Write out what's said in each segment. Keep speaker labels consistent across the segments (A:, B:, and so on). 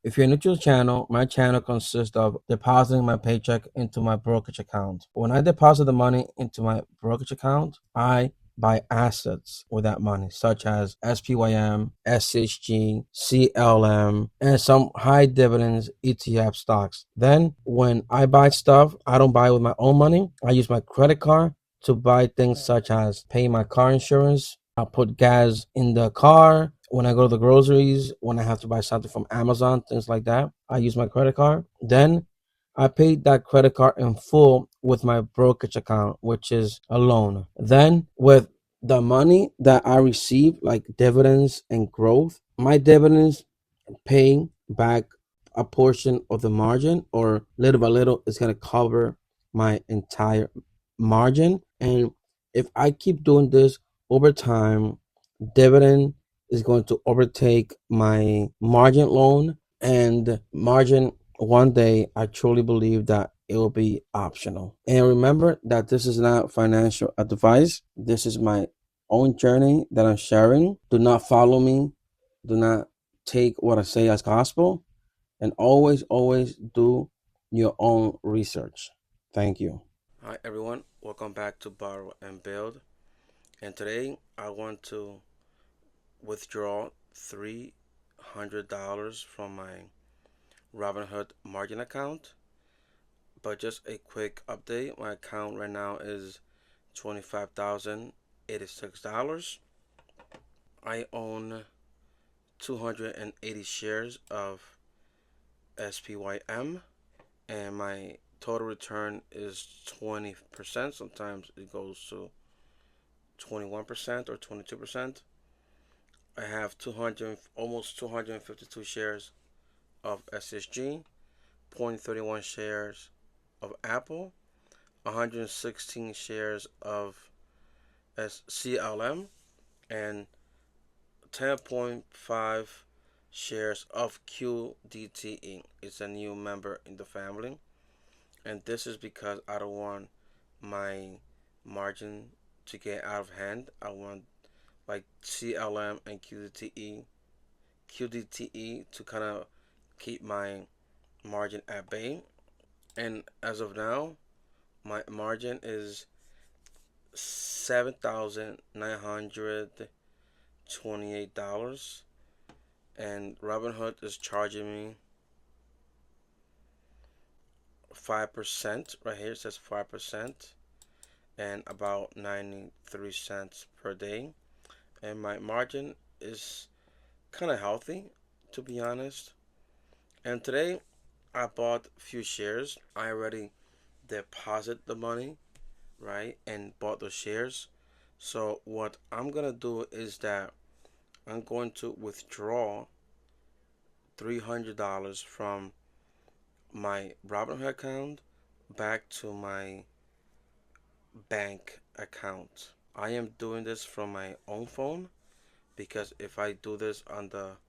A: If you're new to the channel, my channel consists of depositing my paycheck into my brokerage account. When I deposit the money into my brokerage account, I buy assets with that money, such as SPYM, SHG, CLM, and some high dividends ETF stocks. Then, when I buy stuff, I don't buy with my own money. I use my credit card to buy things such as pay my car insurance. I'll put gas in the car. When I go to the groceries, when I have to buy something from Amazon, things like that, I use my credit card. Then I paid that credit card in full with my brokerage account, which is a loan. Then with the money that I receive, like dividends and growth, my dividends paying back a portion of the margin, or little by little, it's going to cover my entire margin. And if I keep doing this over time, dividend is going to overtake my margin loan, and margin one day, I truly believe that it will be optional. And remember that this is not financial advice. This is my own journey that I'm sharing. Do not follow me. Do not take what I say as gospel, and always do your own research. Thank you. Hi everyone, welcome back to Borrow and Build. And today I want to withdraw $300 from my Robinhood margin account. But just a quick update, my account right now is $25,086. I own 280 shares of SPYM, and my total return is 20%. Sometimes it goes to 21% or 22%. I have almost 252 shares of SSG, zero point 0.31 shares of Apple, 116 shares of CLM, and 10.5 shares of QDTE. It's a new member in the family, and this is because I don't want my margin to get out of hand. I want like CLM and QDTE to kind of keep my margin at bay. And as of now, my margin is $7,928, and Robinhood is charging me 5%. Right here it says 5%, and about 93 cents per day. And my margin is kind of healthy, to be honest. And today I bought a few shares. I already deposited the money, right, and bought those shares. So what I'm gonna do is that I'm going to withdraw $300 from my Robinhood account back to my bank account. I am doing this from my own phone, because if I do this on the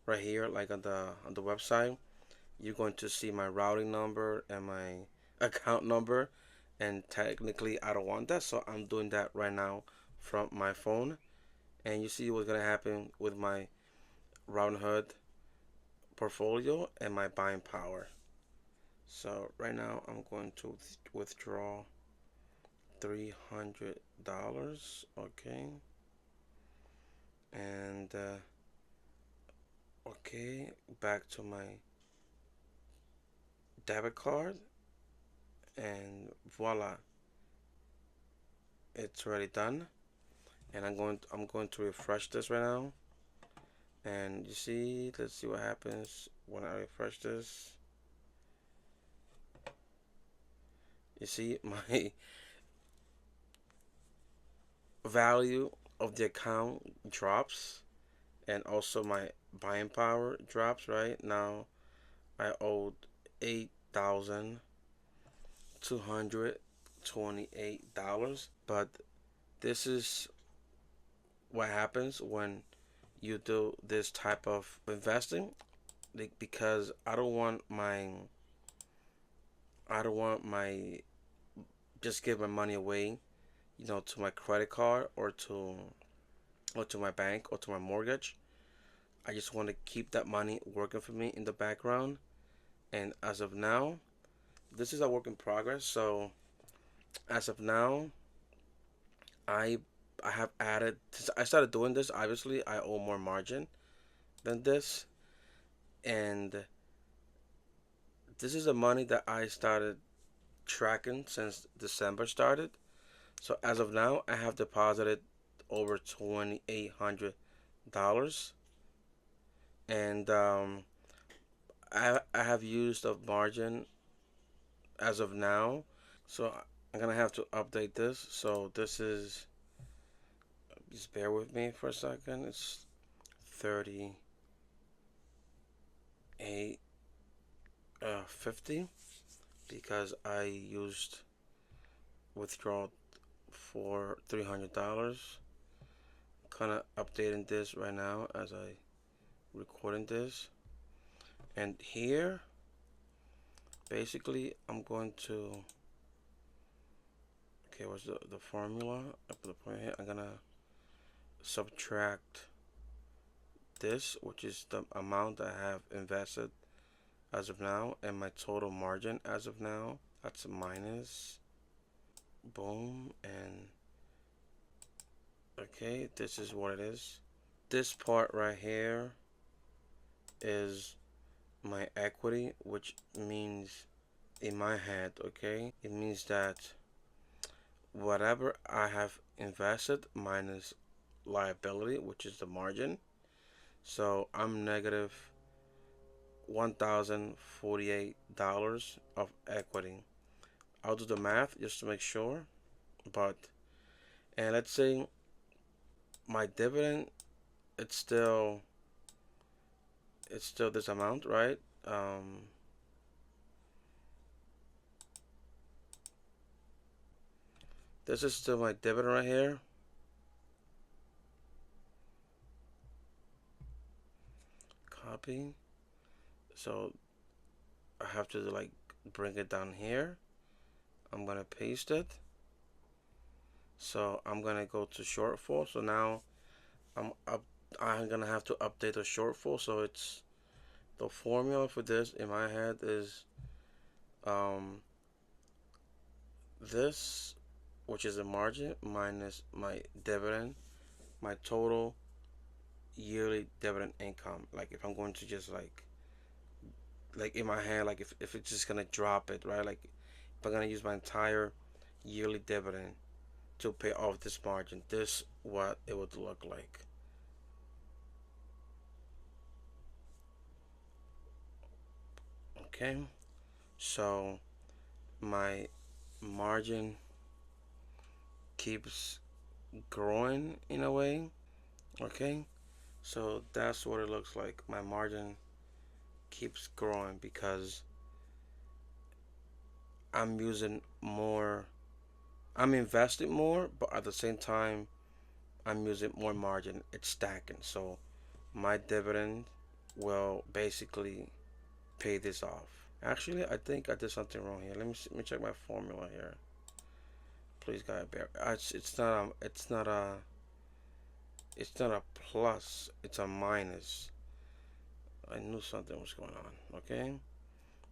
A: right here, like on the website, you're going to see my routing number and my account number, and technically I don't want that, so I'm doing that right now from my phone. And you see what's gonna happen with my Robinhood portfolio and my buying power. So right now I'm going to withdraw $300. Okay, and okay, back to my debit card, and voila, it's already done. And I'm going to refresh this right now, and you see, let's see what happens when I refresh this. You see my value of the account drops, and also my buying power drops. Right now I owed $8,228, but this is what happens when you do this type of investing, because I don't want my just give my money away, to my credit card, or to my bank, or to my mortgage. I just want to keep that money working for me in the background. And as of now, this is a work in progress. So as of now, I I have added, since I started doing this, obviously I owe more margin than this, and this is the money that I started tracking since December started. So as of now, I have deposited over $2,800, and I have used a margin as of now. So I'm gonna have to update this. So this is, just bear with me for a second. It's 38 50 because I used withdrawal for $300. Kind of updating this right now as I recording this. And here, basically, I'm going to, okay, what's the formula? I put the point here. I'm gonna subtract this, which is the amount I have invested as of now, and my total margin as of now. That's minus, boom, and okay, this is what it is. This part right here is my equity, which means in my head, okay, it means that whatever I have invested minus liability, which is the margin. So I'm negative $1,048 of equity. I'll do the math just to make sure. But, and let's say my dividend, it's still this amount, right? This is still my dividend right here. Copy. So I have to like bring it down here. I'm gonna paste it. So I'm gonna go to shortfall. So now I'm up. I'm gonna have to update the shortfall. So it's the formula for this in my head is um this, which is the margin minus my dividend, my total yearly dividend income. Like if I'm going to just like in my head, like if it's just gonna drop it, right? Like if I'm gonna use my entire yearly dividend to pay off this margin, this what it would look like. Okay, so my margin keeps growing in a way. Okay, so that's what it looks like. My margin keeps growing because I'm using more, I'm investing more, but at the same time, I'm using more margin. It's stacking. So my dividend will basically pay this off. Actually, I think I did something wrong here. Let me check my formula here. Please, guys, bear. It's not a plus. It's a minus. I knew something was going on. Okay,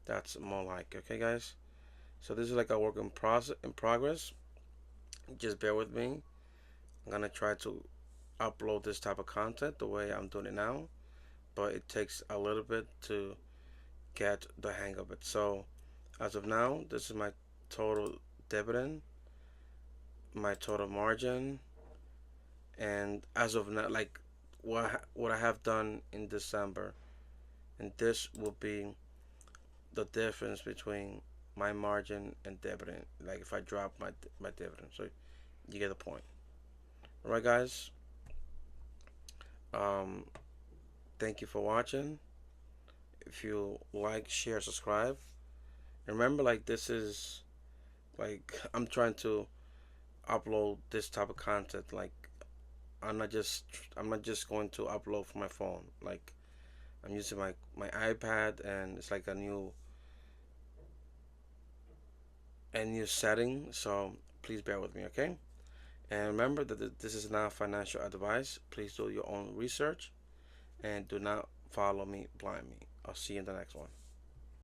A: that's more like, okay, guys. So this is like a work in progress. Just bear with me. I'm gonna try to upload this type of content the way I'm doing it now, but it takes a little bit to get the hang of it. So as of now, this is my total dividend, my total margin, and as of now, like what I have done in December, and this will be the difference between my margin and dividend. Like if I drop my dividend, so you get the point. All right, guys. Um, thank you for watching. If you like, share, subscribe. Remember, like this is like I'm trying to upload this type of content. Like I'm not just I'm not just going to upload from my phone. Like I'm using my iPad, and it's like a new setting. So please bear with me, okay? And remember that this is not financial advice. Please do your own research. and do not follow me blindly. I'll see you in the next one.